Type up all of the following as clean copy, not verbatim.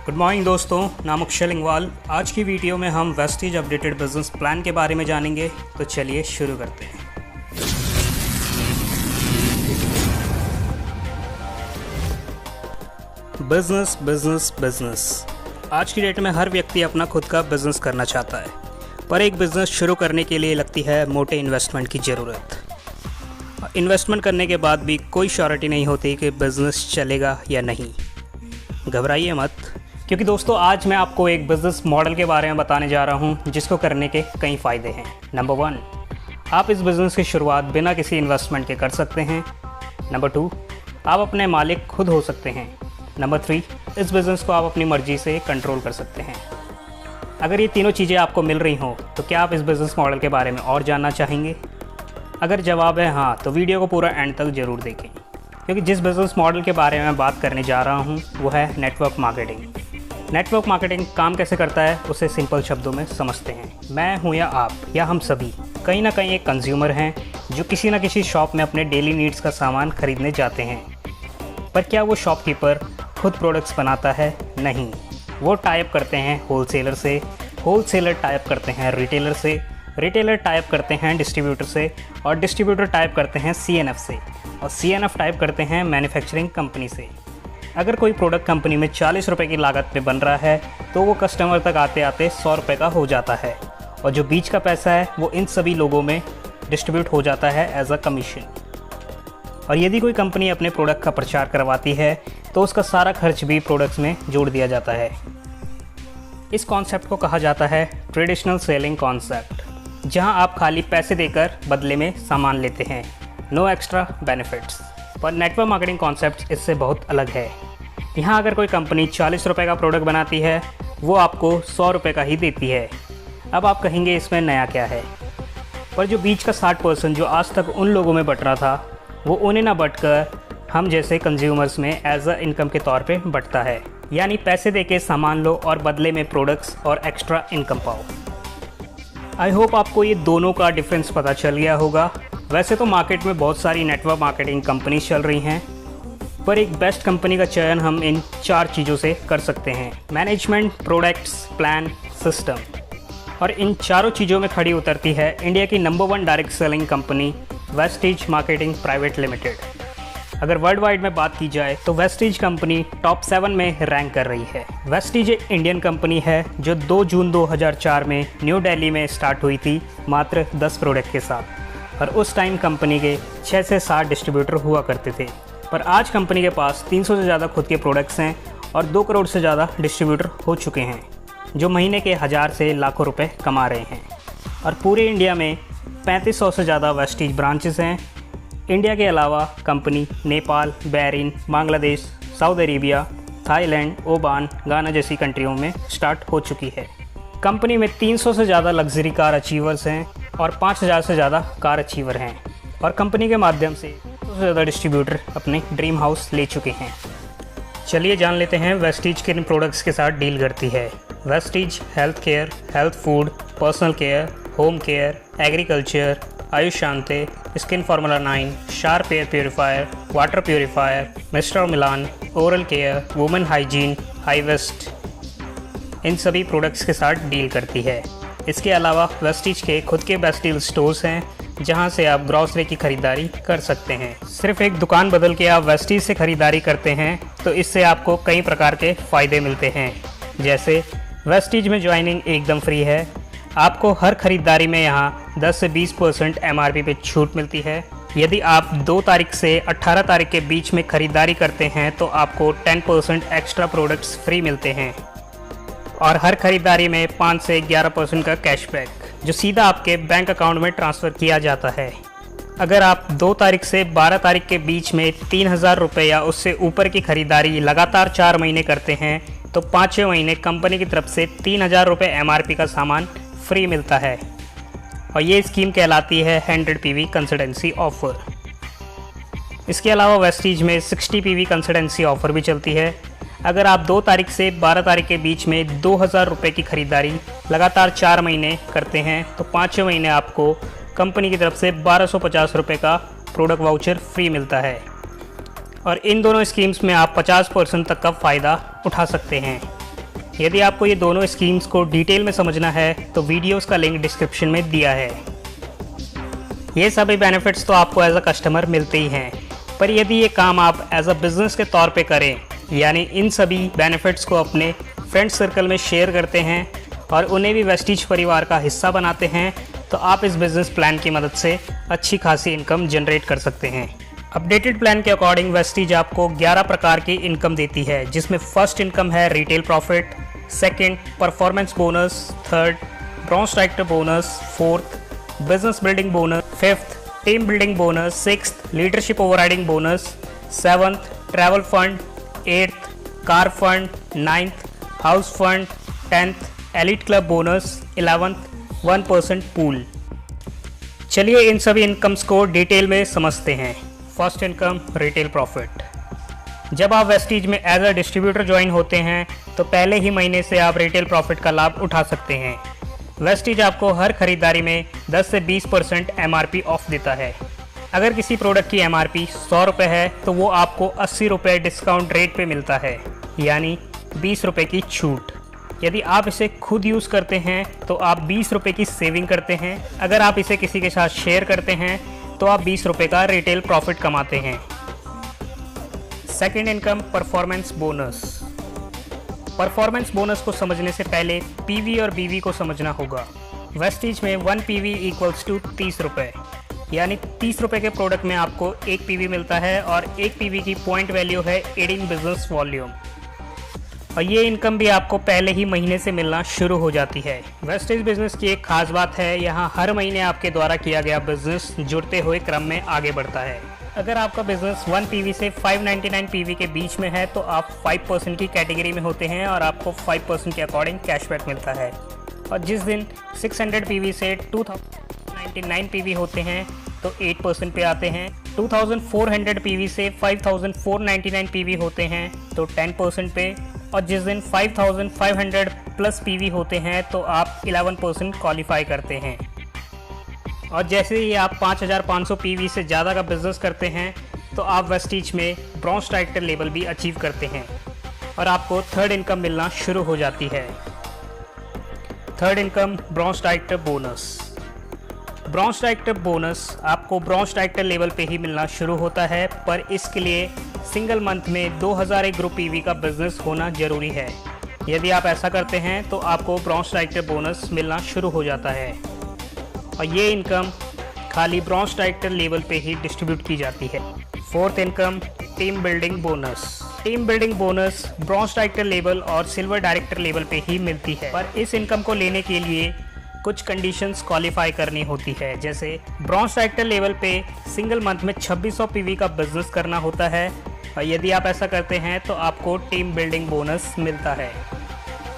Good morning दोस्तों, नाम अक्षय लिंगवाल। आज की वीडियो में हम वेस्टीज अपडेटेड बिजनेस प्लान के बारे में जानेंगे। तो चलिए शुरू करते हैं। Business business business. आज की डेट में हर व्यक्ति अपना खुद का बिजनेस करना चाहता है, पर एक बिजनेस शुरू करने के लिए लगती है मोटे इन्वेस्टमेंट की ज़रूरत। इन्वेस्टमेंट करने के बाद भी कोई श्योरिटी नहीं होती कि बिज़नेस चलेगा या नहीं। घबराइए मत, क्योंकि दोस्तों आज मैं आपको एक बिज़नेस मॉडल के बारे में बताने जा रहा हूं जिसको करने के कई फ़ायदे हैं। नंबर 1, आप इस बिज़नेस की शुरुआत बिना किसी इन्वेस्टमेंट के कर सकते हैं। नंबर 2, आप अपने मालिक खुद हो सकते हैं। नंबर 3, इस बिज़नेस को आप अपनी मर्ज़ी से कंट्रोल कर सकते हैं। अगर ये तीनों चीज़ें आपको मिल रही हों तो क्या आप इस बिज़नेस मॉडल के बारे में और जानना चाहेंगे? अगर जवाब है हाँ, तो वीडियो को पूरा एंड तक ज़रूर देखें, क्योंकि जिस बिज़नेस मॉडल के बारे में बात करने जा रहा हूँ वो है नेटवर्क मार्केटिंग। नेटवर्क मार्केटिंग काम कैसे करता है उसे सिंपल शब्दों में समझते हैं। मैं हूँ या आप या हम सभी कहीं ना कहीं एक कंज्यूमर हैं जो किसी न किसी शॉप में अपने डेली नीड्स का सामान खरीदने जाते हैं। पर क्या वो शॉपकीपर खुद प्रोडक्ट्स बनाता है? नहीं, वो टाइप करते हैं होलसेलर से, होलसेलर टाइप करते हैं रिटेलर से, रिटेलर टाइप करते हैं डिस्ट्रीब्यूटर से, और डिस्ट्रीब्यूटर टाइप करते हैं CNF से, और CNF टाइप करते हैं मैन्युफैक्चरिंग कंपनी से। अगर कोई प्रोडक्ट कंपनी में 40 रुपये की लागत पे बन रहा है तो वो कस्टमर तक आते आते 100 रुपये का हो जाता है, और जो बीच का पैसा है वो इन सभी लोगों में डिस्ट्रीब्यूट हो जाता है एज अ कमीशन। और यदि कोई कंपनी अपने प्रोडक्ट का प्रचार करवाती है तो उसका सारा खर्च भी प्रोडक्ट्स में जोड़ दिया जाता है। इस कॉन्सेप्ट को कहा जाता है ट्रेडिशनल सेलिंग कॉन्सेप्ट, जहां आप खाली पैसे देकर बदले में सामान लेते हैं, नो एक्स्ट्रा बेनिफिट्स। पर नेटवर्क मार्केटिंग कॉन्सेप्ट इससे बहुत अलग है। यहाँ अगर कोई कंपनी 40 रुपये का प्रोडक्ट बनाती है वो आपको 100 रुपये का ही देती है। अब आप कहेंगे इसमें नया क्या है? पर जो बीच का 60% जो आज तक उन लोगों में बट रहा था वो उन्हें ना बटकर हम जैसे कंज्यूमर्स में एज अ इनकम के तौर पे बटता है। यानी पैसे देके सामान लो और बदले में प्रोडक्ट्स और एक्स्ट्रा इनकम पाओ। आई होप आपको ये दोनों का डिफरेंस पता चल गया होगा। वैसे तो मार्केट में बहुत सारी नेटवर्क मार्केटिंग कंपनीज चल रही हैं, पर एक बेस्ट कंपनी का चयन हम इन 4 चीज़ों से कर सकते हैं: मैनेजमेंट, प्रोडक्ट्स, प्लान, सिस्टम। और इन चारों चीज़ों में खड़ी उतरती है इंडिया की number 1 direct selling company Vestige marketing private limited. अगर वर्ल्ड वाइड में बात की जाए तो वेस्टीज कंपनी टॉप 7 में रैंक कर रही है। वेस्टीज एक इंडियन कंपनी है जो 2 जून 2004 में न्यू दिल्ली में स्टार्ट हुई थी मात्र 10 प्रोडक्ट के साथ, और उस टाइम कंपनी के 6 से 7 डिस्ट्रीब्यूटर हुआ करते थे। पर आज कंपनी के पास 300 से ज़्यादा खुद के प्रोडक्ट्स हैं और 2 करोड़ से ज़्यादा डिस्ट्रीब्यूटर हो चुके हैं, जो महीने के 1000 से लाखों रुपए कमा रहे हैं। और पूरे इंडिया में 3500 से ज़्यादा वेस्टीज ब्रांचेस हैं। इंडिया के अलावा company Nepal, Bahrain, Bangladesh, Saudi Arabia, Thailand, Oman, गाना जैसी कंट्रियों में स्टार्ट हो चुकी है। कंपनी में 300 से ज़्यादा लग्जरी कार अचीवर्स हैं और 5000 से ज़्यादा कार अचीवर हैं, और कंपनी के माध्यम से 200 से ज़्यादा डिस्ट्रीब्यूटर अपने ड्रीम हाउस ले चुके हैं। चलिए जान लेते हैं वेस्टीज किन प्रोडक्ट्स के साथ डील करती है। Vestige health care, health food, personal care, home care, agriculture, Ayush Shanti, skin formula 9, sharp air purifier, water purifier, mister Milan, oral care, women hygiene, हाईवेस्ट, इन सभी प्रोडक्ट्स के साथ डील करती है। इसके अलावा वेस्टीज के खुद के बेस्ट डील स्टोर्स हैं जहां से आप ग्रॉसरी की खरीदारी कर सकते हैं। सिर्फ एक दुकान बदल के आप वेस्टीज से खरीदारी करते हैं तो इससे आपको कई प्रकार के फ़ायदे मिलते हैं, जैसे वेस्टीज में ज्वाइनिंग एकदम फ्री है। आपको हर खरीदारी में यहाँ 10 से 20% MRP पे छूट मिलती है। यदि आप 2 तारीख से 18 तारीख के बीच में खरीदारी करते हैं तो आपको 10% एक्स्ट्रा प्रोडक्ट्स फ्री मिलते हैं, और हर खरीदारी में 5 से 11% का कैशबैक जो सीधा आपके बैंक अकाउंट में ट्रांसफ़र किया जाता है। अगर आप 2 तारीख से 12 तारीख के बीच में 3000 रुपये या उससे ऊपर की खरीदारी लगातार 4 महीने करते हैं तो 5वें महीने कंपनी की तरफ से 3000 रुपये MRP का सामान फ्री मिलता है, और ये स्कीम कहलाती है 100 PV कंसल्टेंसी ऑफ़र। इसके अलावा वेस्टीज में 60 PV कंसल्टेंसी ऑफ़र भी चलती है। अगर आप 2 तारीख से 12 तारीख के बीच में 2000 रुपये की खरीदारी लगातार 4 महीने करते हैं तो 5वें महीने आपको कंपनी की तरफ से 1250 रुपये का प्रोडक्ट वाउचर फ्री मिलता है, और इन दोनों स्कीम्स में आप 50% तक का फ़ायदा उठा सकते हैं। यदि आपको ये दोनों स्कीम्स को डिटेल में समझना है तो वीडियोस का लिंक डिस्क्रिप्शन में दिया है। ये सभी बेनिफिट्स तो आपको एज अ कस्टमर मिलते ही हैं, पर यदि ये काम आप एज अ बिज़नेस के तौर पे करें, यानी इन सभी बेनिफिट्स को अपने फ्रेंड सर्कल में शेयर करते हैं और उन्हें भी वेस्टीज परिवार का हिस्सा बनाते हैं, तो आप इस बिज़नेस प्लान की मदद से अच्छी खासी इनकम जनरेट कर सकते हैं। अपडेटेड प्लान के अकॉर्डिंग वेस्टीज आपको 11 प्रकार की इनकम देती है, जिसमें फर्स्ट इनकम है retail profit, second performance bonus, third bronze director bonus, fourth business building bonus, fifth team building bonus, sixth leadership overriding bonus, seventh travel fund, eighth car fund, ninth house fund, tenth elite club bonus, 11th 1% pool. चलिए इन सभी incomes को detail में समझते हैं। First income retail profit. जब आप Vestige में as a distributor join होते हैं तो पहले ही महीने से आप रिटेल प्रॉफिट का लाभ उठा सकते हैं। वेस्टीज आपको हर खरीदारी में 10 से 20% MRP ऑफ देता है। अगर किसी प्रोडक्ट की MRP 100 रुपये है तो वो आपको 80 रुपये डिस्काउंट रेट पे मिलता है, यानी 20 रुपये की छूट। यदि आप इसे खुद यूज़ करते हैं तो आप 20 रुपये की सेविंग करते हैं। अगर आप इसे किसी के साथ शेयर करते हैं तो आप 20 रुपये का रिटेल प्रॉफिट कमाते हैं। Second income performance bonus. Performance bonus को समझने से पहले PV और BV को समझना होगा। वेस्टीज में 1 PV इक्वल्स टू 30 रुपये, यानी 30 रुपये के प्रोडक्ट में आपको 1 PV मिलता है और 1 PV की पॉइंट वैल्यू है एडिंग बिजनेस वॉल्यूम। और ये इनकम भी आपको पहले ही महीने से मिलना शुरू हो जाती है। वेस्टीज बिजनेस की एक खास बात है, यहाँ हर महीने आपके द्वारा किया गया बिजनेस जुड़ते हुए क्रम में आगे बढ़ता है। अगर आपका बिजनेस 1 PV से 599 PV के बीच में है तो आप 5% की कैटेगरी में होते हैं और आपको 5% के अकॉर्डिंग कैशबैक मिलता है। और जिस दिन 600 PV से 2099 PV होते हैं तो 8% पे आते हैं। 2400 PV से 5499 PV होते हैं तो 10% पे, और जिस दिन 5500 प्लस PV होते हैं तो आप 11% क्वालिफाई करते हैं। और जैसे ही आप 5500 PV से ज़्यादा का बिजनेस करते हैं तो आप वेस्टीज में ब्रॉन्ज डायरेक्टर लेवल भी अचीव करते हैं और आपको थर्ड इनकम मिलना शुरू हो जाती है। Third income bronze director bonus. Bronze director bonus आपको ब्रॉन्ज डायरेक्टर लेवल पे ही मिलना शुरू होता है, पर इसके लिए सिंगल मंथ में 2001 ग्रुप PV का बिजनेस होना जरूरी है। यदि आप ऐसा करते हैं तो आपको ब्रॉन्ज डायरेक्टर बोनस मिलना शुरू हो जाता है और ये इनकम खाली ब्रॉन्ज डायरेक्टर लेवल पे ही डिस्ट्रीब्यूट की जाती है। Fourth income team building bonus. Team building bonus bronze director level और सिल्वर डायरेक्टर लेवल पे ही मिलती है, पर इस इनकम को लेने के लिए कुछ कंडीशंस क्वालिफाई करनी होती है। जैसे ब्रॉन्ज डायरेक्टर लेवल पे सिंगल मंथ में 2600 PV का बिजनेस करना होता है और यदि आप ऐसा करते हैं तो आपको टीम बिल्डिंग बोनस मिलता है।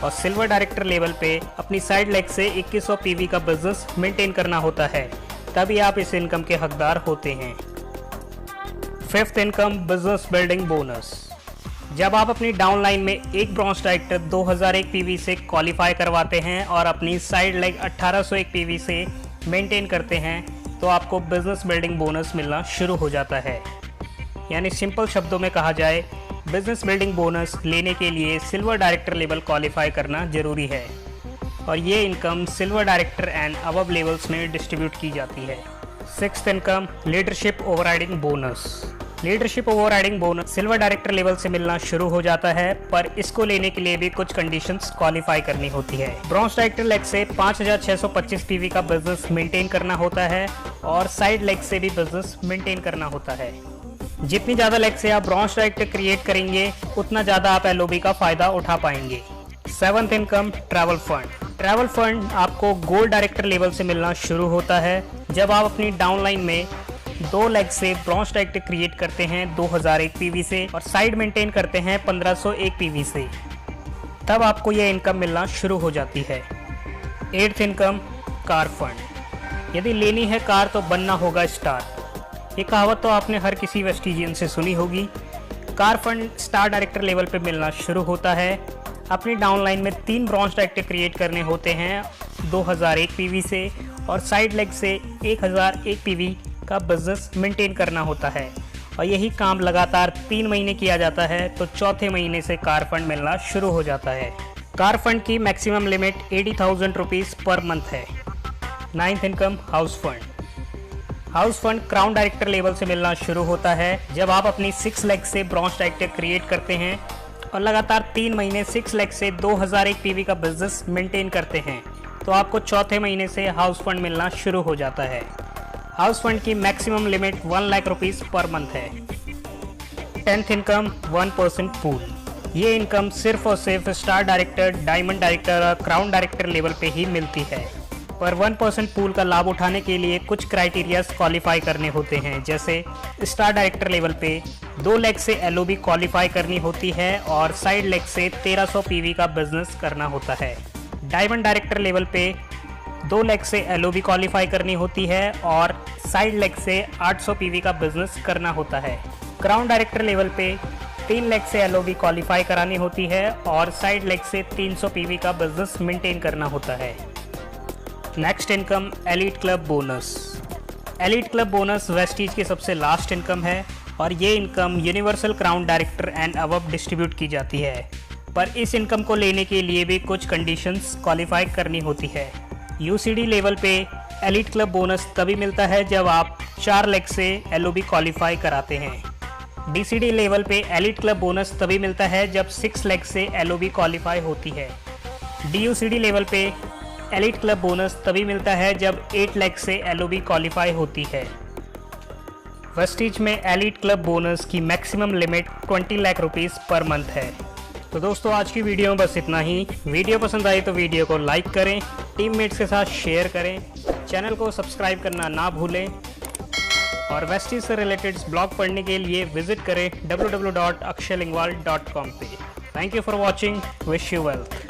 और सिल्वर डायरेक्टर लेवल पे अपनी साइड लेग से 2100 PV का बिजनेस मेंटेन करना होता है, तभी आप इस इनकम के हकदार होते हैं। Fifth income business building bonus. जब आप अपनी डाउनलाइन में एक ब्रॉन्ज डायरेक्टर 2001 PV से क्वालिफाई करवाते हैं और अपनी साइड लेग 1801 PV से मेंटेन करते हैं तो आपको बिजनेस बिल्डिंग बोनस मिलना शुरू हो जाता है। यानी सिंपल शब्दों में कहा जाए, बिजनेस बिल्डिंग बोनस लेने के लिए सिल्वर डायरेक्टर लेवल क्वालिफाई करना जरूरी है और ये income silver director and above levels में डिस्ट्रीब्यूट की जाती है। Sixth income leadership overriding bonus. Leadership overriding bonus silver director level से मिलना शुरू हो जाता है, पर इसको लेने के लिए भी कुछ कंडीशंस क्वालिफाई करनी होती है। ब्रॉन्ज डायरेक्टर लेग से 5625 PV का बिजनेस मेंटेन करना होता है और साइड लेग से भी बिजनेस मेंटेन करना होता है। जितनी ज़्यादा लेग से आप ब्रॉन्ज डायरेक्टर क्रिएट करेंगे उतना ज़्यादा आप LOB का फ़ायदा उठा पाएंगे। Seventh income travel fund. Travel fund आपको गोल्ड डायरेक्टर लेवल से मिलना शुरू होता है जब आप अपनी डाउनलाइन में 2 लेग से ब्रॉन्ज डायरेक्टर क्रिएट करते हैं 2001 PV से और साइड मेंटेन करते हैं 1501 PV से, तब आपको यह इनकम मिलना शुरू हो जाती है। Eighth income car fund. यदि लेनी है कार तो बनना होगा स्टार। ये कहावत तो आपने हर किसी वेस्टीजियन से सुनी होगी। Car fund star director level पे मिलना शुरू होता है। अपनी डाउनलाइन में 3 ब्रॉन्ज डायरेक्टर क्रिएट करने होते हैं 2001 PV से और साइड लेग से 1001 PV का बिजनेस मेंटेन करना होता है और यही काम लगातार 3 महीने किया जाता है तो चौथे महीने से कार फंड मिलना शुरू हो जाता है। कार फंड की maximum limit 80,000 rupees per month है। 9th income house fund. House fund crown director level से मिलना शुरू होता है जब आप अपनी 6 लाख से ब्रॉन्ज डायरेक्टर क्रिएट करते हैं और लगातार 3 महीने 6 लाख से 2001 पीवी का बिजनेस मेंटेन करते हैं तो आपको चौथे महीने से हाउस फंड मिलना शुरू हो जाता है। हाउस फंड की maximum limit 1 lakh rupees per month है। 10th income 1% pool. ये इनकम सिर्फ और सिर्फ स्टार डायरेक्टर, डायमंड डायरेक्टर और क्राउन डायरेक्टर लेवल पे ही मिलती है। पर 1% पूल का लाभ उठाने के लिए कुछ क्राइटेरियाज क्वालिफाई करने होते हैं, जैसे स्टार डायरेक्टर लेवल पे 2 लाख से एलओबी क्वालिफाई करनी होती है और साइड लेग से 1300 पीवी का बिजनेस करना होता है। डायमंड डायरेक्टर लेवल पे 2 लाख से एलओबी क्वालिफाई करनी होती है और साइड लेग से 800 पीवी का बिजनेस करना होता है। क्राउन डायरेक्टर लेवल पे 3 लाख से एलओबी क्वालिफाई करानी होती है और साइड लेग से 300 पीवी का बिजनेस मेंटेन करना होता है। Next income elite club bonus. Elite club bonus Vestige की सबसे लास्ट इनकम है और ये income universal crown director and above distribute की जाती है। पर इस इनकम को लेने के लिए भी कुछ कंडीशंस क्वालिफाई करनी होती है। यूसीडी लेवल पे एलीट क्लब बोनस तभी मिलता है जब आप 4 लाख से एलओबी क्वालिफाई कराते हैं। डीसीडी लेवल पे एलीट क्लब बोनस तभी मिलता है जब 6 लाख से एलओबी क्वालिफाई होती है। डीयूसीडी लेवल पे एलीट क्लब बोनस तभी मिलता है जब 8 लाख से एलओबी क्वालिफाई होती है। वेस्टीज में एलीट क्लब बोनस की maximum limit 20 lakh rupees per month है। तो दोस्तों आज की वीडियो में बस इतना ही। वीडियो पसंद आई तो वीडियो को लाइक करें, टीममेट्स के साथ शेयर करें, चैनल को सब्सक्राइब करना ना भूलें और वेस्टीज से रिलेटेड ब्लॉग पढ़ने के लिए विजिट करें www.akshaylingwal.com पे। Thank you for watching. Wish you wealth.